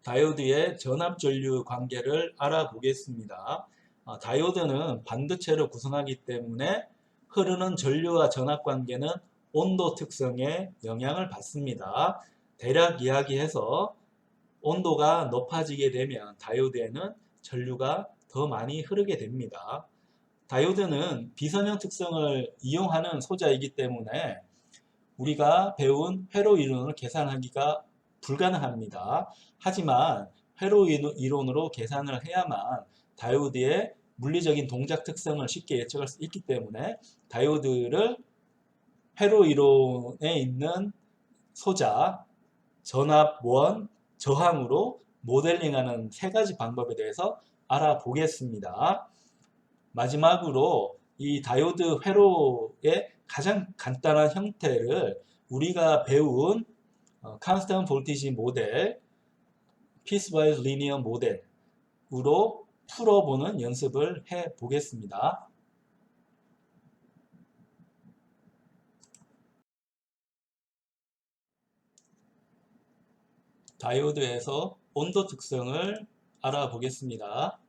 다이오드의 전압전류 관계를 알아보겠습니다. 다이오드는 반도체를 구성하기 때문에 흐르는 전류와 전압 관계는 온도 특성에 영향을 받습니다. 대략 이야기해서 온도가 높아지게 되면 다이오드에는 전류가 더 많이 흐르게 됩니다. 다이오드는 비선형 특성을 이용하는 소자이기 때문에 우리가 배운 회로 이론을 계산하기가 불가능합니다. 하지만 회로 이론으로 계산을 해야만 다이오드의 물리적인 동작 특성을 쉽게 예측할 수 있기 때문에 다이오드를 회로 이론에 있는 소자, 전압, 원, 저항으로 모델링하는 세 가지 방법에 대해서 알아보겠습니다. 마지막으로 이 다이오드 회로의 가장 간단한 형태를 우리가 배운 Constant Voltage 모델, Piecewise Linear 모델으로 풀어보는 연습을 해 보겠습니다. 다이오드에서 온도 특성을 알아보겠습니다.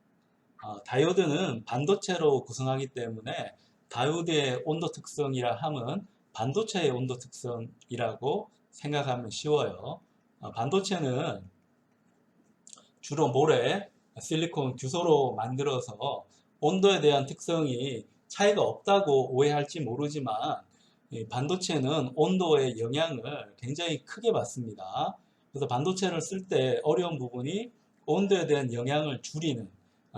다이오드는 반도체로 구성하기 때문에 다이오드의 온도 특성이라 함은 반도체의 온도 특성이라고 생각하면 쉬워요. 반도체는 주로 모래, 실리콘, 규소로 만들어서 온도에 대한 특성이 차이가 없다고 오해할지 모르지만 반도체는 온도의 영향을 굉장히 크게 받습니다. 그래서 반도체를 쓸 때 어려운 부분이 온도에 대한 영향을 줄이는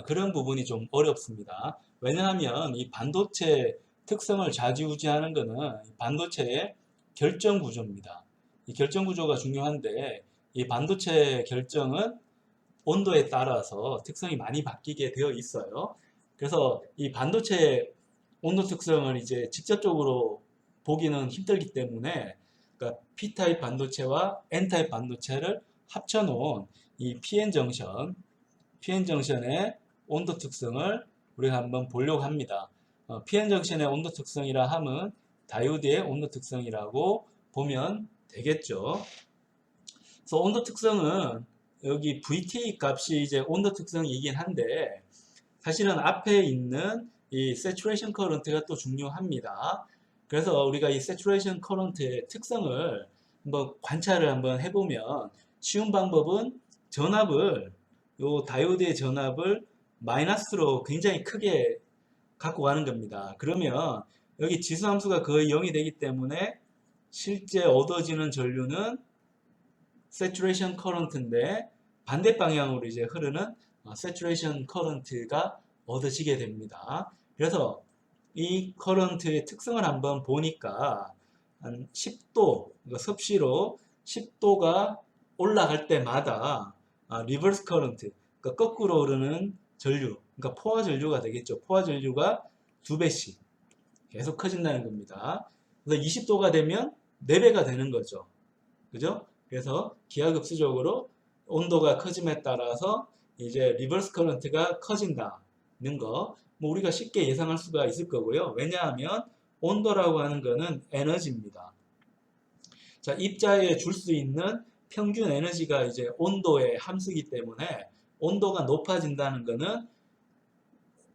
그런 부분이 좀 어렵습니다. 왜냐하면 이 반도체 특성을 좌지우지하는 것은 반도체의 결정 구조입니다. 이 결정 구조가 중요한데 이 반도체 결정은 온도에 따라서 특성이 많이 바뀌게 되어 있어요. 그래서 이 반도체 온도 특성을 이제 직접적으로 보기는 힘들기 때문에 그러니까 P타입 반도체와 N타입 반도체를 합쳐놓은 이 PN정션의 온도 특성을 우리가 한번 보려고 합니다. PN정션의 온도 특성이라 함은 다이오드의 온도 특성이라고 보면 되겠죠. 그래서 온도 특성은 여기 VT 값이 이제 온도 특성이긴 한데 사실은 앞에 있는 이 saturation current가 또 중요합니다. 그래서 우리가 이 saturation current의 특성을 한번 관찰을 한번 해보면 쉬운 방법은 요 다이오드의 전압을 마이너스로 굉장히 크게 갖고 가는 겁니다. 그러면 여기 지수함수가 거의 0이 되기 때문에 실제 얻어지는 전류는 saturation current인데 반대 방향으로 이제 흐르는 saturation current가 얻어지게 됩니다. 그래서 이 current의 특성을 한번 보니까 한 10도, 그러니까 섭씨로 10도가 올라갈 때마다 reverse current, 그러니까 거꾸로 흐르는 전류, 그러니까 포화 전류가 되겠죠. 포화 전류가 2배씩 계속 커진다는 겁니다. 그래서 20도가 되면 4배가 되는 거죠. 그죠? 그래서 기하급수적으로 온도가 커짐에 따라서 이제 리버스 커런트가 커진다는 거, 뭐 우리가 쉽게 예상할 수가 있을 거고요. 왜냐하면 온도라고 하는 거는 에너지입니다. 자, 입자에 줄 수 있는 평균 에너지가 이제 온도의 함수이기 때문에 온도가 높아진다는 거는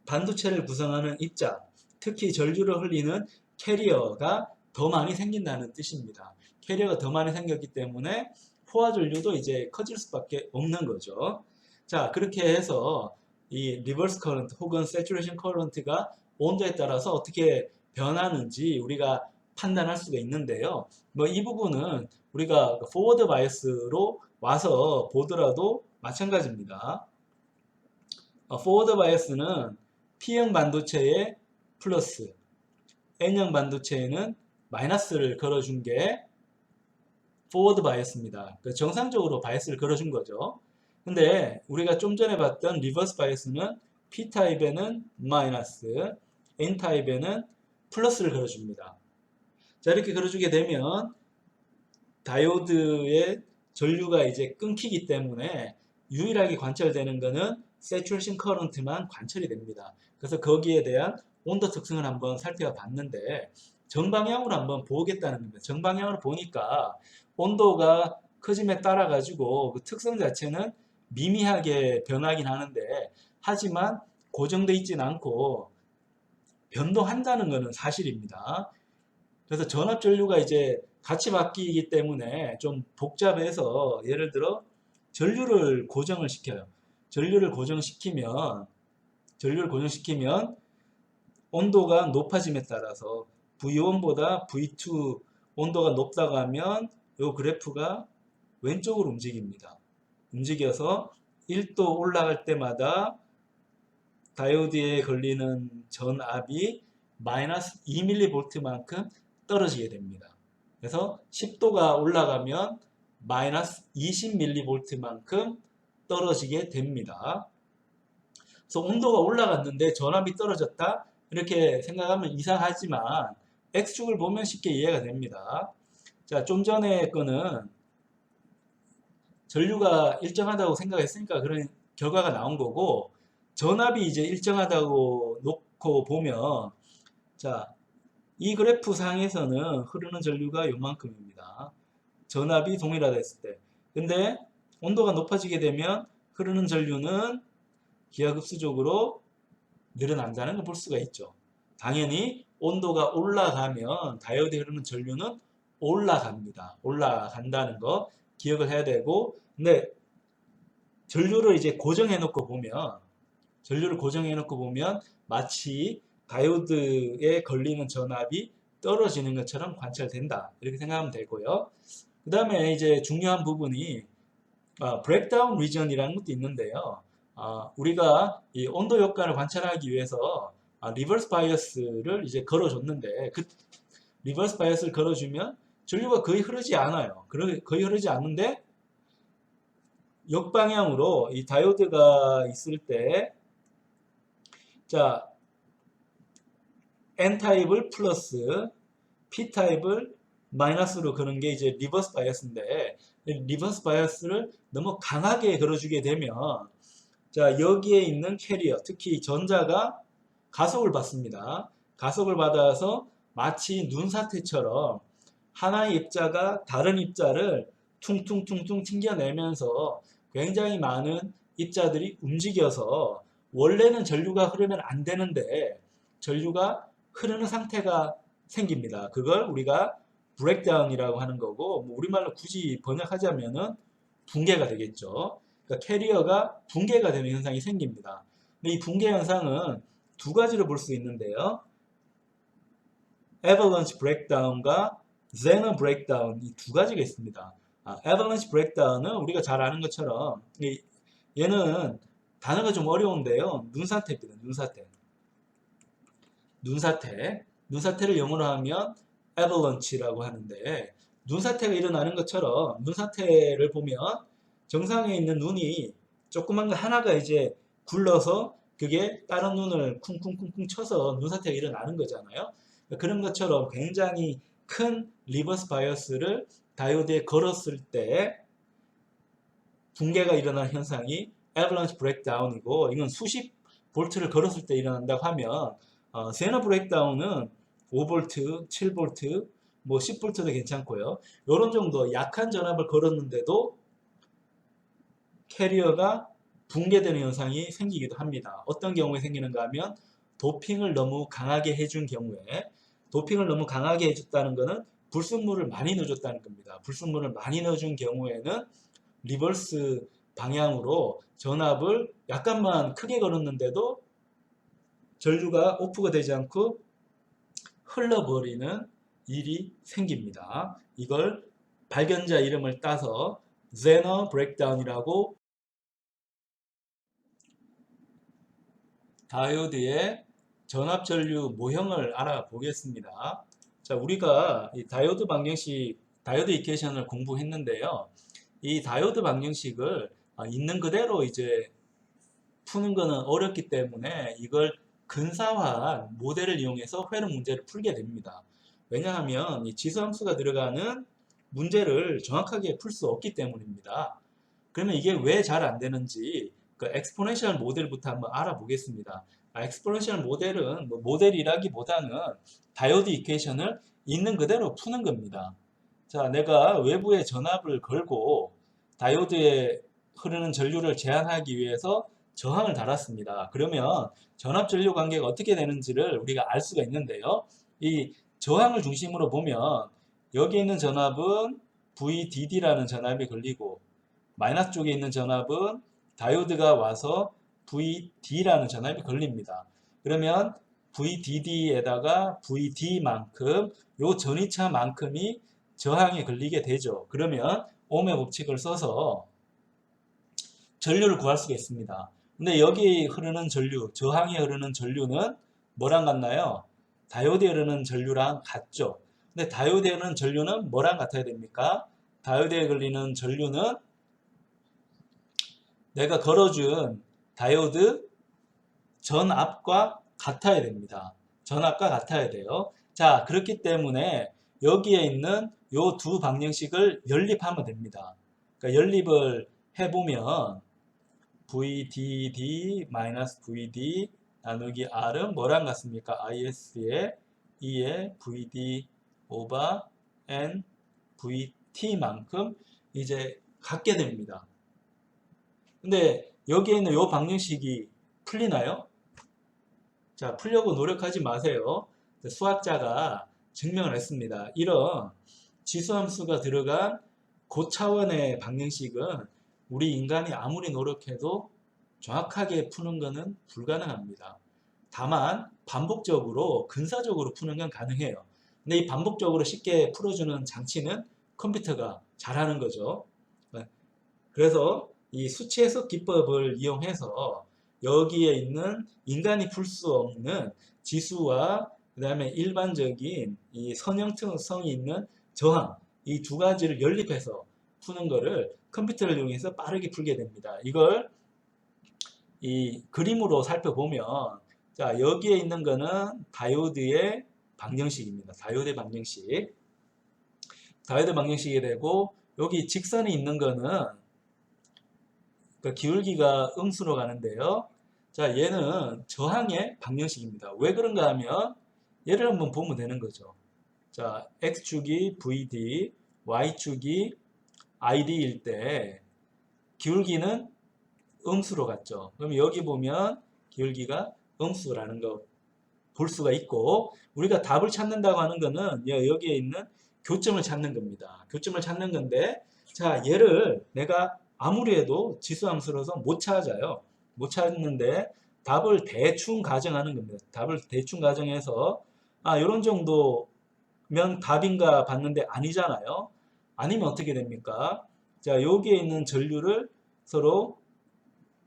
반도체를 구성하는 입자, 특히 전류를 흘리는 캐리어가 더 많이 생긴다는 뜻입니다. 캐리어가 더 많이 생겼기 때문에 포화 전류도 이제 커질 수밖에 없는 거죠. 자, 그렇게 해서 이 리버스 커런트 혹은 세츄레이션 커런트가 온도에 따라서 어떻게 변하는지 우리가 판단할 수가 있는데요. 뭐 이 부분은 우리가 포워드 바이어스로 와서 보더라도 마찬가지입니다. 포워드 바이어스는 P형 반도체에 플러스, N형 반도체에는 마이너스를 걸어준 게 포워드 바이어스입니다. 정상적으로 바이어스를 걸어준 거죠. 근데 우리가 좀 전에 봤던 리버스 바이어스는 P타입에는 마이너스, N타입에는 플러스를 걸어줍니다. 자, 이렇게 걸어주게 되면 다이오드의 전류가 이제 끊기기 때문에 유일하게 관찰되는 것은 세츄레이션 커런트만 관찰이 됩니다. 그래서 거기에 대한 온도 특성을 한번 살펴봤는데 정방향으로 한번 보겠다는 겁니다. 정방향으로 보니까 온도가 커짐에 따라 가지고 그 특성 자체는 미미하게 변하긴 하는데 하지만 고정되어 있지는 않고 변동한다는 것은 사실입니다. 그래서 전압전류가 이제 같이 바뀌기 때문에 좀 복잡해서 예를 들어 전류를 고정을 시켜요. 전류를 고정시키면 온도가 높아짐에 따라서 V1보다 V2 온도가 높다고 하면 이 그래프가 왼쪽으로 움직입니다. 움직여서 1도 올라갈 때마다 다이오드에 걸리는 전압이 마이너스 2mV만큼 떨어지게 됩니다. 그래서 10도가 올라가면 마이너스 20mV만큼 떨어지게 됩니다. 그래서 온도가 올라갔는데 전압이 떨어졌다 이렇게 생각하면 이상하지만 X축을 보면 쉽게 이해가 됩니다. 자, 좀 전에 거는 전류가 일정하다고 생각했으니까 그런 결과가 나온 거고 전압이 이제 일정하다고 놓고 보면 자, 이 그래프 상에서는 흐르는 전류가 요만큼입니다. 전압이 동일하다 했을 때. 근데 온도가 높아지게 되면 흐르는 전류는 기하급수적으로 늘어난다는 걸 볼 수가 있죠. 당연히 온도가 올라가면 다이오드에 흐르는 전류는 올라갑니다. 올라간다는 거 기억을 해야 되고, 근데 전류를 이제 고정해 놓고 보면 마치 다이오드에 걸리는 전압이 떨어지는 것처럼 관찰된다. 이렇게 생각하면 되고요. 그 다음에 이제 중요한 부분이 브레이크다운 리전이라는 것도 있는데요. 우리가 이 온도 효과를 관찰하기 위해서 리버스 바이어스를 이제 걸어줬는데 그 리버스 바이어스를 걸어주면 전류가 거의 흐르지 않아요. 거의 흐르지 않는데 역방향으로 이 다이오드가 있을 때 자, N타입을 플러스 P타입을 마이너스로 그런 게 이제 리버스 바이어스인데 리버스 바이어스를 너무 강하게 걸어주게 되면 자, 여기에 있는 캐리어, 특히 전자가 가속을 받습니다. 가속을 받아서 마치 눈사태처럼 하나의 입자가 다른 입자를 퉁퉁퉁퉁 튕겨내면서 굉장히 많은 입자들이 움직여서 원래는 전류가 흐르면 안 되는데 전류가 흐르는 상태가 생깁니다. 그걸 우리가 브레이크다운이라고 하는 거고 뭐 우리말로 굳이 번역하자면은 붕괴가 되겠죠. 그러니까 캐리어가 붕괴가 되는 현상이 생깁니다. 근데 이 붕괴 현상은 두 가지로 볼 수 있는데요. avalanche breakdown과 Zener breakdown 이 두 가지가 있습니다. avalanche breakdown은 우리가 잘 아는 것처럼 얘는 단어가 좀 어려운데요. 눈사태입니다. 눈사태를 영어로 하면 avalanche라고 하는데 눈사태가 일어나는 것처럼 눈사태를 보면 정상에 있는 눈이 조그만 거 하나가 이제 굴러서 그게 다른 눈을 쿵쿵쿵쿵 쳐서 눈사태가 일어나는 거잖아요. 그런 것처럼 굉장히 큰 리버스 바이어스를 다이오드에 걸었을 때 붕괴가 일어나는 현상이 avalanche breakdown이고 이건 수십 볼트를 걸었을 때 일어난다고 하면 제너 브레이크다운은 5V, 7V, 뭐 10V도 괜찮고요. 이런 정도 약한 전압을 걸었는데도 캐리어가 붕괴되는 현상이 생기기도 합니다. 어떤 경우에 생기는가 하면 도핑을 너무 강하게 해준 경우에 도핑을 너무 강하게 해줬다는 것은 불순물을 많이 넣어줬다는 겁니다. 불순물을 많이 넣어준 경우에는 리버스 방향으로 전압을 약간만 크게 걸었는데도 전류가 오프가 되지 않고 흘러버리는 일이 생깁니다. 이걸 발견자 이름을 따서 제너 브레이크다운이라고 다이오드의 전압 전류 모형을 알아보겠습니다. 자, 우리가 이 다이오드 방정식, 다이오드 이퀘이션을 공부했는데요. 이 다이오드 방정식을 있는 그대로 이제 푸는 거는 어렵기 때문에 이걸 근사화한 모델을 이용해서 회로 문제를 풀게 됩니다. 왜냐하면 이 지수함수가 들어가는 문제를 정확하게 풀 수 없기 때문입니다. 그러면 이게 왜 잘 안 되는지 그 엑스포넨셜 모델부터 한번 알아보겠습니다. 엑스포넨셜 모델은 뭐 모델이라기보다는 다이오드 이퀘이션을 있는 그대로 푸는 겁니다. 자, 내가 외부에 전압을 걸고 다이오드에 흐르는 전류를 제한하기 위해서 저항을 달았습니다. 그러면 전압 전류 관계가 어떻게 되는지를 우리가 알 수가 있는데요. 이 저항을 중심으로 보면 여기 있는 전압은 VDD라는 전압이 걸리고 마이너스 쪽에 있는 전압은 다이오드가 와서 VD라는 전압이 걸립니다. 그러면 VDD에다가 VD만큼 요 전위차만큼이 저항에 걸리게 되죠. 그러면 옴의 법칙을 써서 전류를 구할 수가 있습니다. 근데 여기 흐르는 전류, 저항에 흐르는 전류는 뭐랑 같나요? 다이오드에 흐르는 전류랑 같죠. 근데 다이오드에 흐르는 전류는 뭐랑 같아야 됩니까? 다이오드에 걸리는 전류는 내가 걸어준 다이오드 전압과 같아야 됩니다. 전압과 같아야 돼요. 자, 그렇기 때문에 여기에 있는 요 두 방정식을 연립하면 됩니다. 그러니까 연립을 해보면 VDD-VD 나누기 R은 뭐랑 같습니까? IS에 2의 VD 오버 N VT만큼 이제 같게 됩니다. 근데 여기에 있는 요 방정식이 풀리나요? 자, 풀려고 노력하지 마세요. 수학자가 증명을 했습니다. 이런 지수함수가 들어간 고차원의 방정식은 우리 인간이 아무리 노력해도 정확하게 푸는 것은 불가능합니다. 다만 반복적으로 근사적으로 푸는 건 가능해요. 근데 이 반복적으로 쉽게 풀어주는 장치는 컴퓨터가 잘하는 거죠. 그래서 이 수치 해석 기법을 이용해서 여기에 있는 인간이 풀 수 없는 지수와 그 다음에 일반적인 이 선형성이 있는 저항, 이 두 가지를 연립해서 푸는 거를 컴퓨터를 이용해서 빠르게 풀게 됩니다. 이걸 이 그림으로 살펴보면, 자, 여기에 있는 거는 다이오드의 방정식입니다. 다이오드 방정식. 다이오드 방정식이 되고, 여기 직선이 있는 거는 그러니까 기울기가 음수로 가는데요. 자, 얘는 저항의 방정식입니다. 왜 그런가 하면 얘를 한번 보면 되는 거죠. 자, X축이 VD, Y축이 ID일 때 기울기는 음수로 갔죠. 그럼 여기 보면 기울기가 음수라는 거 볼 수가 있고, 우리가 답을 찾는다고 하는 거는 여기에 있는 교점을 찾는 겁니다. 교점을 찾는 건데, 자, 얘를 내가 아무리 해도 지수함수로서 못 찾아요. 못 찾는데 답을 대충 가정하는 겁니다. 답을 대충 가정해서 이런 정도면 답인가 봤는데 아니잖아요. 아니면 어떻게 됩니까? 자, 여기에 있는 전류를 서로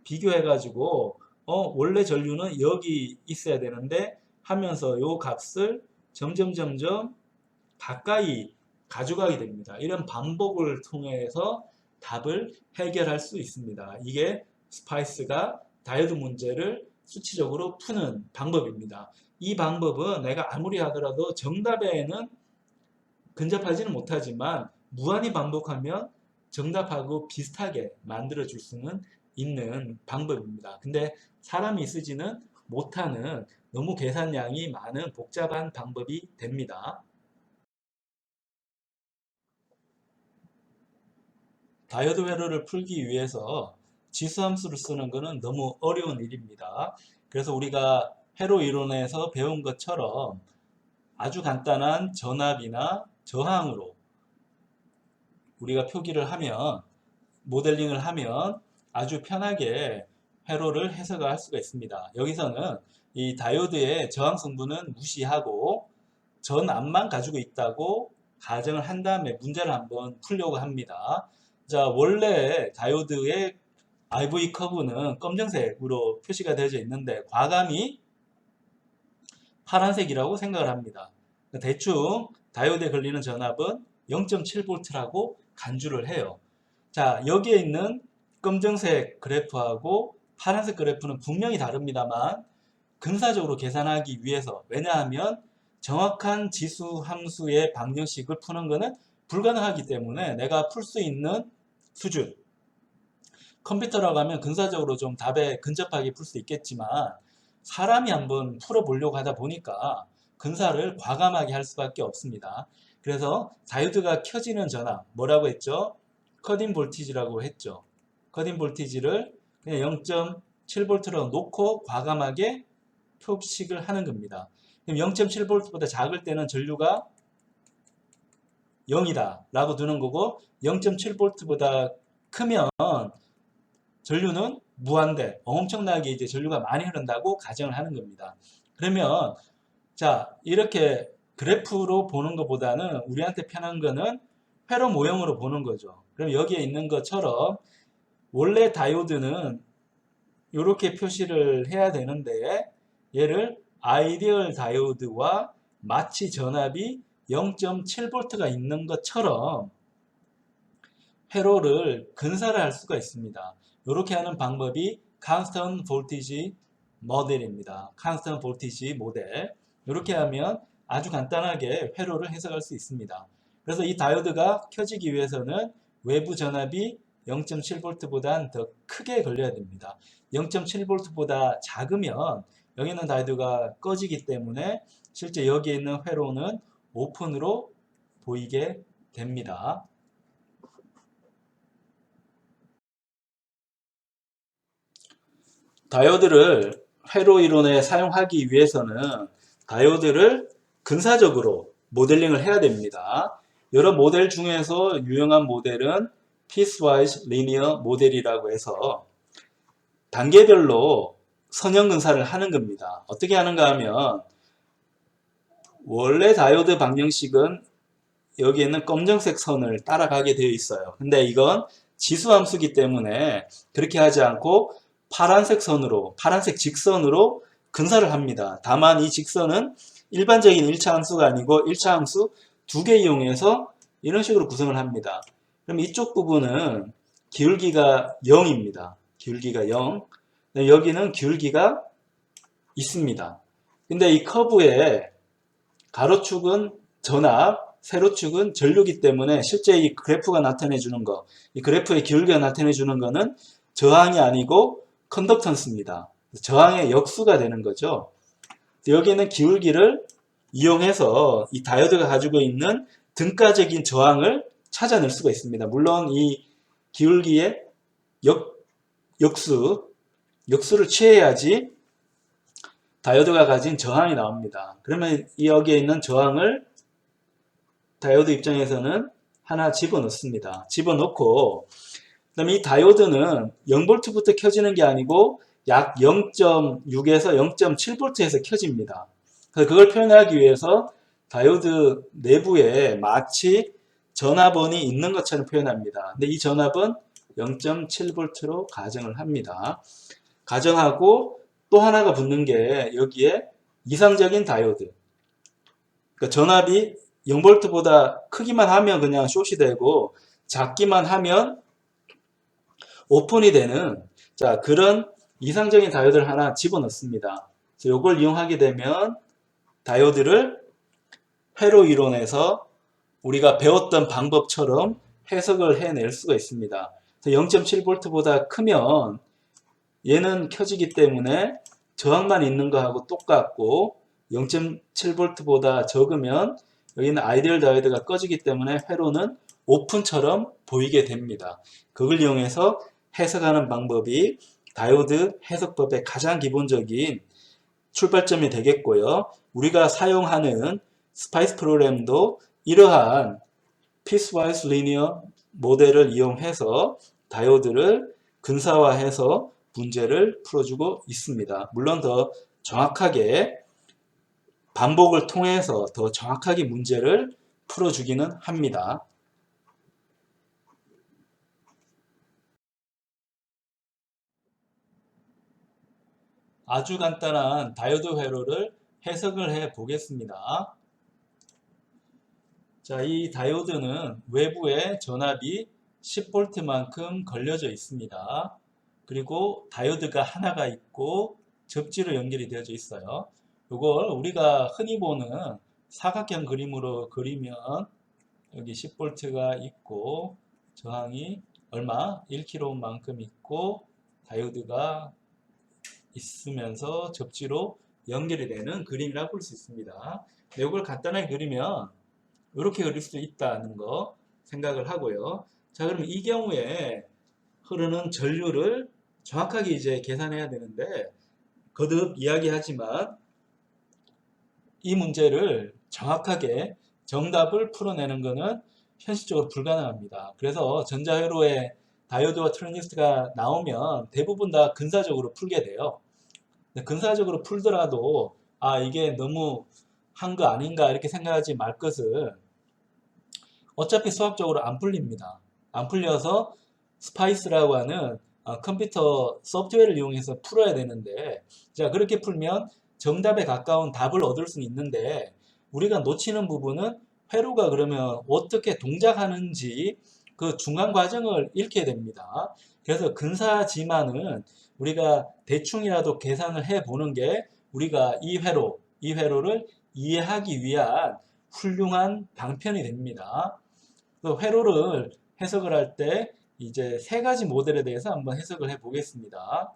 비교해 가지고 원래 전류는 여기 있어야 되는데 하면서 요 값을 점점 가까이 가져가게 됩니다. 이런 반복을 통해서 답을 해결할 수 있습니다. 이게 스파이스가 다이오드 문제를 수치적으로 푸는 방법입니다. 이 방법은 내가 아무리 하더라도 정답에는 근접하지는 못하지만 무한히 반복하면 정답하고 비슷하게 만들어 줄 수는 있는 방법입니다. 근데 사람이 쓰지는 못하는 너무 계산량이 많은 복잡한 방법이 됩니다. 다이오드 회로를 풀기 위해서 지수함수를 쓰는 것은 너무 어려운 일입니다. 그래서 우리가 회로 이론에서 배운 것처럼 아주 간단한 전압이나 저항으로 우리가 표기를 하면, 모델링을 하면 아주 편하게 회로를 해석할 수가 있습니다. 여기서는 이 다이오드의 저항 성분은 무시하고 전압만 가지고 있다고 가정을 한 다음에 문제를 한번 풀려고 합니다. 자, 원래 다이오드의 IV 커브는 검정색으로 표시가 되어져 있는데 과감히 파란색이라고 생각을 합니다. 대충 다이오드에 걸리는 전압은 0.7V라고 간주를 해요. 자, 여기에 있는 검정색 그래프하고 파란색 그래프는 분명히 다릅니다만 근사적으로 계산하기 위해서, 왜냐하면 정확한 지수 함수의 방정식을 푸는 것은 불가능하기 때문에 내가 풀 수 있는 수준, 컴퓨터라고 하면 근사적으로 좀 답에 근접하게 풀 수 있겠지만 사람이 한번 풀어보려고 하다 보니까 근사를 과감하게 할 수밖에 없습니다. 그래서 다이오드가 켜지는 전압, 뭐라고 했죠? 컷인 볼티지라고 했죠. 컷인 볼티지를 그냥 0.7V로 놓고 과감하게 표식을 하는 겁니다. 그럼 0.7V보다 작을 때는 전류가 0이다 라고 두는 거고 0.7V보다 크면 전류는 무한대, 엄청나게 이제 전류가 많이 흐른다고 가정을 하는 겁니다. 그러면 자, 이렇게 그래프로 보는 것보다는 우리한테 편한 거는 회로 모형으로 보는 거죠. 그럼 여기에 있는 것처럼 원래 다이오드는 이렇게 표시를 해야 되는데 얘를 아이디얼 다이오드와 마치 전압이 0.7V가 있는 것처럼 회로를 근사를 할 수가 있습니다. 이렇게 하는 방법이 Constant Voltage 모델입니다. Constant Voltage 모델. 이렇게 하면 아주 간단하게 회로를 해석할 수 있습니다. 그래서 이 다이오드가 켜지기 위해서는 외부 전압이 0.7V보다 더 크게 걸려야 됩니다. 0.7V보다 작으면 여기 있는 다이오드가 꺼지기 때문에 실제 여기에 있는 회로는 오픈으로 보이게 됩니다. 다이오드를 회로 이론에 사용하기 위해서는 다이오드를 근사적으로 모델링을 해야 됩니다. 여러 모델 중에서 유용한 모델은 Piecewise Linear 모델이라고 해서 단계별로 선형 근사를 하는 겁니다. 어떻게 하는가 하면 원래 다이오드 방정식은 여기에는 검정색 선을 따라가게 되어 있어요. 근데 이건 지수함수기 때문에 그렇게 하지 않고 파란색 선으로, 파란색 직선으로 근사를 합니다. 다만 이 직선은 일반적인 1차 함수가 아니고 1차 함수 2개 이용해서 이런 식으로 구성을 합니다. 그럼 이쪽 부분은 기울기가 0입니다. 기울기가 0. 여기는 기울기가 있습니다. 근데 이 커브의 가로축은 전압, 세로축은 전류기 때문에 실제 이 그래프가 나타내 주는 거, 이 그래프의 기울기가 나타내 주는 거는 저항이 아니고 컨덕턴스입니다. 저항의 역수가 되는 거죠. 여기는 기울기를 이용해서 이 다이오드가 가지고 있는 등가적인 저항을 찾아낼 수가 있습니다. 물론 이 기울기의 역수를 취해야지 다이오드가 가진 저항이 나옵니다. 그러면 여기에 있는 저항을 다이오드 입장에서는 하나 집어넣습니다. 집어넣고 그다음에 이 다이오드는 0V부터 켜지는 게 아니고 약 0.6에서 0.7V에서 켜집니다. 그래서 그걸 표현하기 위해서 다이오드 내부에 마치 전압원이 있는 것처럼 표현합니다. 근데 이 전압은 0.7V로 가정을 합니다. 가정하고 또 하나가 붙는 게 여기에 이상적인 다이오드. 그러니까 전압이 0V보다 크기만 하면 그냥 숏이 되고 작기만 하면 오픈이 되는 자 그런 이상적인 다이오드를 하나 집어넣습니다. 그래서 이걸 이용하게 되면 다이오드를 회로 이론에서 우리가 배웠던 방법처럼 해석을 해낼 수가 있습니다. 0.7V보다 크면 얘는 켜지기 때문에 저항만 있는 거하고 똑같고 0.7V보다 적으면 여기는 아이디얼 다이오드가 꺼지기 때문에 회로는 오픈처럼 보이게 됩니다. 그걸 이용해서 해석하는 방법이 다이오드 해석법의 가장 기본적인 출발점이 되겠고요. 우리가 사용하는 스파이스 프로그램도 이러한 Piecewise Linear 모델을 이용해서 다이오드를 근사화해서 문제를 풀어주고 있습니다. 물론 더 정확하게 반복을 통해서 더 정확하게 문제를 풀어주기는 합니다. 아주 간단한 다이오드 회로를 해석을 해 보겠습니다. 자, 이 다이오드는 외부에 전압이 10V만큼 걸려져 있습니다. 그리고 다이오드가 하나가 있고 접지로 연결이 되어져 있어요. 이걸 우리가 흔히 보는 사각형 그림으로 그리면 여기 10V가 있고 저항이 얼마? 1kΩ만큼 있고 다이오드가 있으면서 접지로 연결이 되는 그림이라고 볼 수 있습니다. 이걸 간단하게 그리면 이렇게 그릴 수 있다는 거 생각을 하고요. 자, 그러면 이 경우에 흐르는 전류를 정확하게 이제 계산해야 되는데, 거듭 이야기하지만 이 문제를 정확하게 정답을 풀어내는 것은 현실적으로 불가능합니다. 그래서 전자회로에 다이오드와 트랜지스터가 나오면 대부분 다 근사적으로 풀게 돼요. 근사적으로 풀더라도 이게 너무 한 거 아닌가 이렇게 생각하지 말 것은, 어차피 수학적으로 안 풀립니다. 안 풀려서 스파이스라고 하는 컴퓨터 소프트웨어를 이용해서 풀어야 되는데, 자, 그렇게 풀면 정답에 가까운 답을 얻을 수는 있는데, 우리가 놓치는 부분은 회로가 그러면 어떻게 동작하는지 그 중간 과정을 읽게 됩니다. 그래서 근사지만은 우리가 대충이라도 계산을 해 보는 게 우리가 이 회로를 이해하기 위한 훌륭한 방편이 됩니다. 그 회로를 해석을 할 때 이제 세 가지 모델에 대해서 한번 해석을 해 보겠습니다.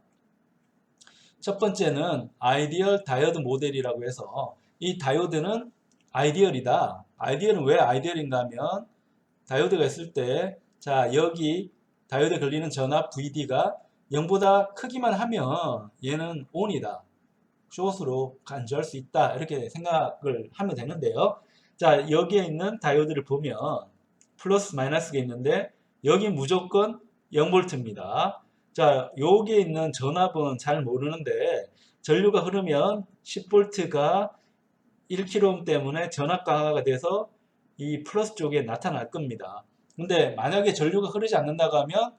첫 번째는 아이디얼 다이오드 모델이라고 해서, 이 다이오드는 아이디얼이다. 아이디얼은 왜 아이디얼인가 하면, 다이오드가 있을 때, 자, 여기 다이오드에 걸리는 전압 VD가 0보다 크기만 하면 얘는 ON이다. 숏으로 간주할 수 있다. 이렇게 생각을 하면 되는데요. 자, 여기에 있는 다이오드를 보면 플러스 마이너스가 있는데, 여기 무조건 0V입니다. 자, 여기에 있는 전압은 잘 모르는데, 전류가 흐르면 10V가 1kΩ 때문에 전압 강화가 돼서 이 플러스 쪽에 나타날 겁니다. 근데 만약에 전류가 흐르지 않는다고 하면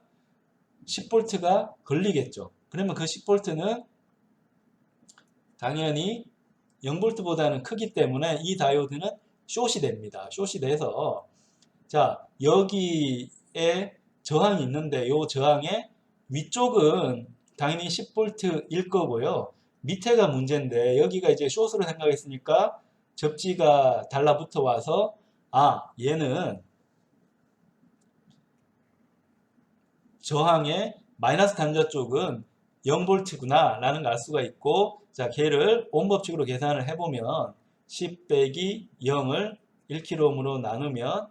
10V가 걸리겠죠. 그러면 그 10V는 당연히 0V보다는 크기 때문에 이 다이오드는 숏이 됩니다. 숏이 돼서, 자, 여기에 저항이 있는데 이 저항의 위쪽은 당연히 10V일 거고요. 밑에가 문제인데, 여기가 이제 숏으로 생각했으니까 접지가 달라붙어 와서 얘는 저항의 마이너스 단자 쪽은 0V구나 라는 걸 알 수가 있고, 자, 걔를 옴 법칙으로 계산을 해보면 10 빼기 0을 1kΩ으로 나누면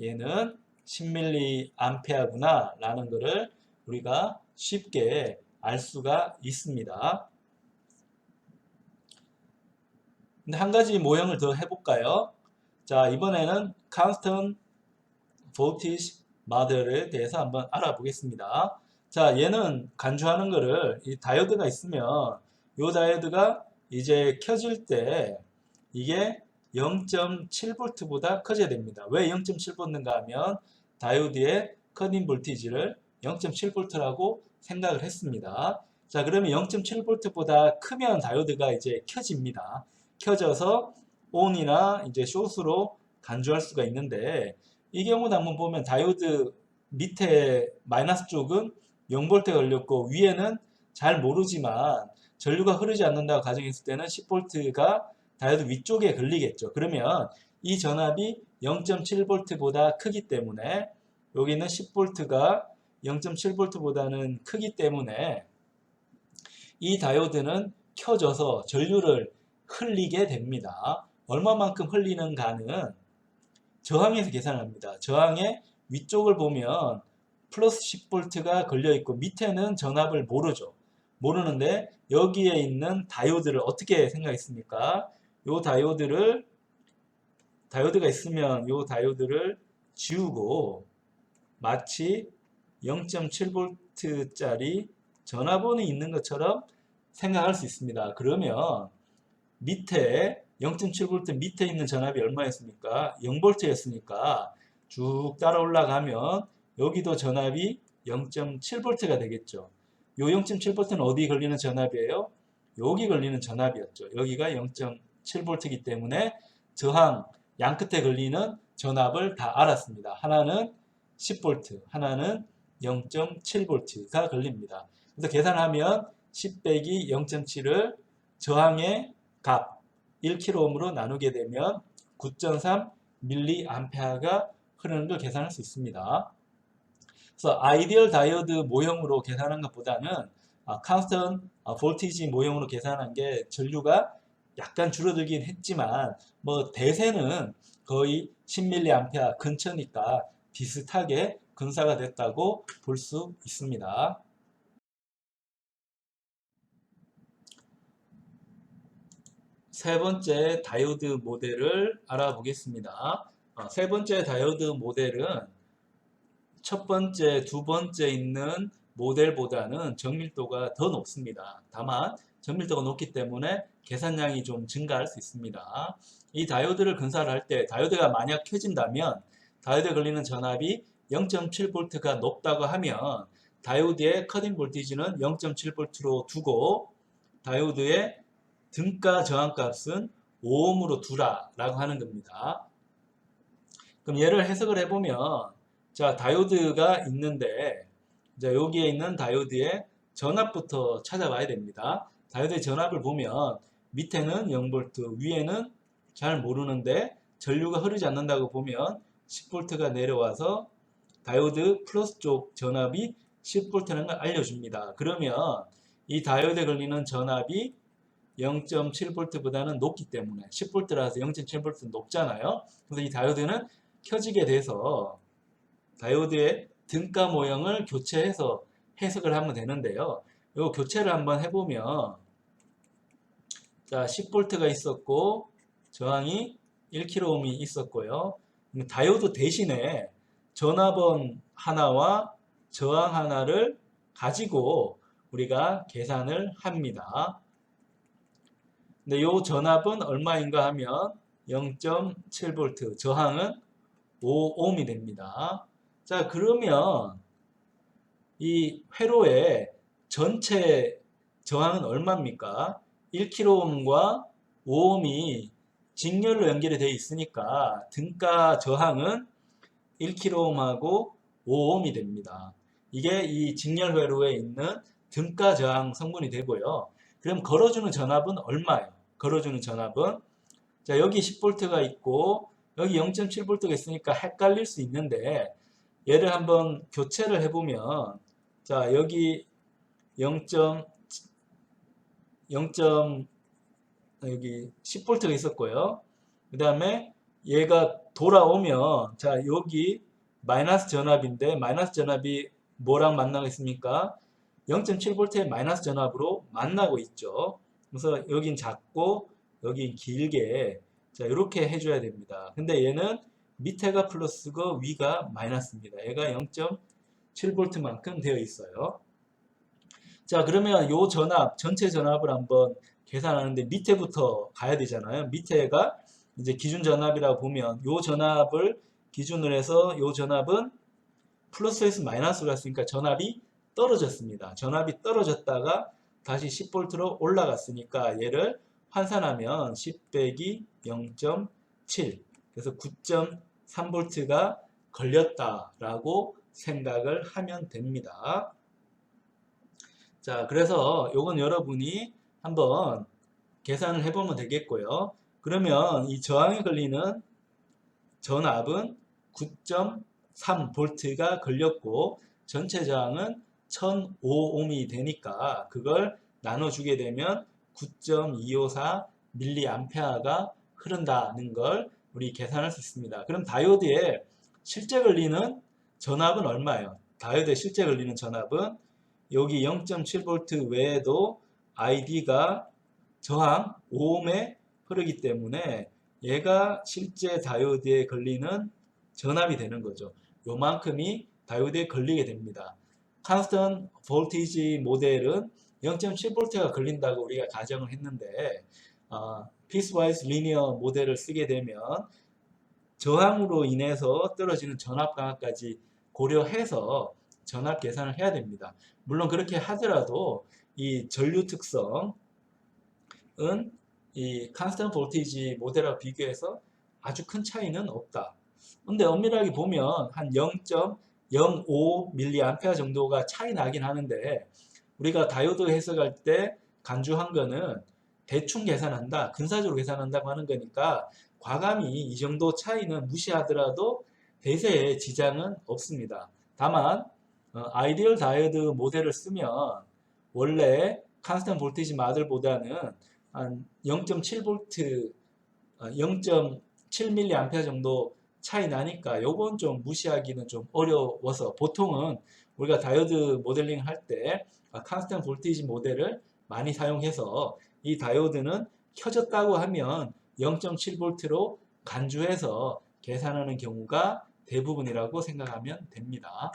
얘는 10mA구나 라는 것을 우리가 쉽게 알 수가 있습니다. 근데 한 가지 모형을 더 해볼까요? 자, 이번에는 Constant Voltage Model에 대해서 한번 알아보겠습니다. 자, 얘는 간주하는 거를, 이 다이오드가 있으면 이 다이오드가 이제 켜질 때 이게 0.7V보다 커져야 됩니다. 왜 0.7V인가 하면 다이오드의 컷인 볼티지를 0.7V라고 생각을 했습니다. 자, 그러면 0.7V보다 크면 다이오드가 이제 켜집니다. 켜져서 ON이나 이제 숏으로 간주할 수가 있는데, 이 경우도 한번 보면 다이오드 밑에 마이너스 쪽은 0V 걸렸고 위에는 잘 모르지만 전류가 흐르지 않는다고 가정했을 때는 10V가 다이오드 위쪽에 걸리겠죠. 그러면 이 전압이 0.7V보다 크기 때문에, 여기는 10V가 0.7V보다는 크기 때문에 이 다이오드는 켜져서 전류를 흘리게 됩니다. 얼마만큼 흘리는가는 저항에서 계산합니다. 저항의 위쪽을 보면 플러스 10V가 걸려있고 밑에는 전압을 모르죠. 모르는데 여기에 있는 다이오드를 어떻게 생각했습니까? 요 다이오드가 있으면 요 다이오드를 지우고 마치 0.7V짜리 전압원이 있는 것처럼 생각할 수 있습니다. 그러면 밑에 0.7V 밑에 있는 전압이 얼마였습니까? 0V였으니까 쭉 따라 올라가면 여기도 전압이 0.7V가 되겠죠. 요 0.7V는 어디 걸리는 전압이에요? 여기 걸리는 전압이었죠. 여기가 0.7V이기 때문에 저항 양 끝에 걸리는 전압을 다 알았습니다. 하나는 10V, 하나는 0.7V가 걸립니다. 그래서 계산하면 10 빼기 0.7을 저항의 값 1kΩ으로 나누게 되면 9.3mA가 흐르는 걸 계산할 수 있습니다. 그래서 아이디얼 다이오드 모형으로 계산한 것보다는 컨스턴트 볼티지 모형으로 계산한 게 전류가 약간 줄어들긴 했지만 뭐 대세는 거의 10mA 근처니까 비슷하게 근사가 됐다고 볼 수 있습니다. 세 번째 다이오드 모델을 알아보겠습니다. 세 번째 다이오드 모델은 첫 번째, 두 번째 있는 모델보다는 정밀도가 더 높습니다. 다만 정밀도가 높기 때문에 계산량이 좀 증가할 수 있습니다. 이 다이오드를 근사를 할 때 다이오드가 만약 켜진다면 다이오드에 걸리는 전압이 0.7V가 높다고 하면 다이오드의 커팅 볼티지는 0.7V로 두고 다이오드의 등가 저항값은 5ohm으로 두라 라고 하는 겁니다. 그럼 얘를 해석을 해보면 자, 다이오드가 있는데 자, 여기에 있는 다이오드의 전압부터 찾아봐야 됩니다. 다이오드의 전압을 보면 밑에는 0V, 위에는 잘 모르는데 전류가 흐르지 않는다고 보면 10V가 내려와서 다이오드 플러스 쪽 전압이 10V라는 걸 알려줍니다. 그러면 이 다이오드에 걸리는 전압이 0.7V보다는 높기 때문에 10V라서 0.7V 높잖아요. 그래서 이 다이오드는 켜지게 돼서 다이오드의 등가 모형을 교체해서 해석을 하면 되는데요. 이 교체를 한번 해보면 자 10V가 있었고 저항이 1kΩ이 있었고요. 다이오드 대신에 전압원 하나와 저항 하나를 가지고 우리가 계산을 합니다. 근데 이 전압은 얼마인가 하면 0.7V, 저항은 5ohm이 됩니다. 자, 그러면 이 회로의 전체 저항은 얼마입니까? 1kΩ과 5ohm이 직렬로 연결이 되어 있으니까 등가 저항은 1kΩ하고 5ohm이 됩니다. 이게 이 직렬 회로에 있는 등가 저항 성분이 되고요. 그럼 걸어주는 전압은 얼마예요? 걸어주는 전압은 자 여기 10V가 있고 여기 0.7V가 있으니까 헷갈릴 수 있는데 얘를 한번 교체를 해보면 자 여기 0. 여기 10V가 있었고요. 그 다음에 얘가 돌아오면 자 여기 마이너스 전압인데 마이너스 전압이 뭐랑 만나고 있습니까? 0.7V의 마이너스 전압으로 만나고 있죠. 그래서 여긴 작고 여긴 길게 자 이렇게 해줘야 됩니다. 근데 얘는 밑에가 플러스고 위가 마이너스입니다. 얘가 0.7V만큼 되어 있어요. 자 그러면 요 전압 전체 전압을 한번 계산하는데 밑에부터 가야 되잖아요. 밑에가 이제 기준 전압이라고 보면 요 전압을 기준으로 해서 요 전압은 플러스에서 마이너스로 갔으니까 전압이 떨어졌습니다. 전압이 떨어졌다가 다시 10V로 올라갔으니까 얘를 환산하면 10 빼기 0.7 그래서 9.3V가 걸렸다라고 생각을 하면 됩니다. 자, 그래서 요건 여러분이 한번 계산을 해보면 되겠고요. 그러면 이 저항에 걸리는 전압은 9.3V가 걸렸고 전체 저항은 1005ohm이 되니까 그걸 나눠주게 되면 9.254mA가 흐른다는 걸 우리 계산할 수 있습니다. 그럼 다이오드에 실제 걸리는 전압은 얼마예요? 다이오드에 실제 걸리는 전압은 여기 0.7V 외에도 ID가 저항 5ohm에 흐르기 때문에 얘가 실제 다이오드에 걸리는 전압이 되는 거죠. 요만큼이 다이오드에 걸리게 됩니다. 컨스턴트 볼티지 모델은 0.7V가 걸린다고 우리가 가정을 했는데 피스와이즈 리니어 모델을 쓰게 되면 저항으로 인해서 떨어지는 전압 강하까지 고려해서 전압 계산을 해야 됩니다. 물론 그렇게 하더라도 이 전류 특성은 이 컨스턴트 볼티지 모델하고 비교해서 아주 큰 차이는 없다. 근데 엄밀하게 보면 한 0.05mA 정도가 차이 나긴 하는데 우리가 다이오드 해석할 때 간주한 거는 대충 계산한다, 근사적으로 계산한다고 하는 거니까 과감히 이 정도 차이는 무시하더라도 대세에 지장은 없습니다. 다만 아이디얼 다이오드 모델을 쓰면 원래 컨스턴트 볼티지 모델보다는 한 0.7V, 0.7mA 정도 차이 나니까 요건 좀 무시하기는 좀 어려워서 보통은 우리가 다이오드 모델링 할 때 컨스턴트 볼티지 모델을 많이 사용해서 이 다이오드는 켜졌다고 하면 0.7V로 간주해서 계산하는 경우가 대부분이라고 생각하면 됩니다.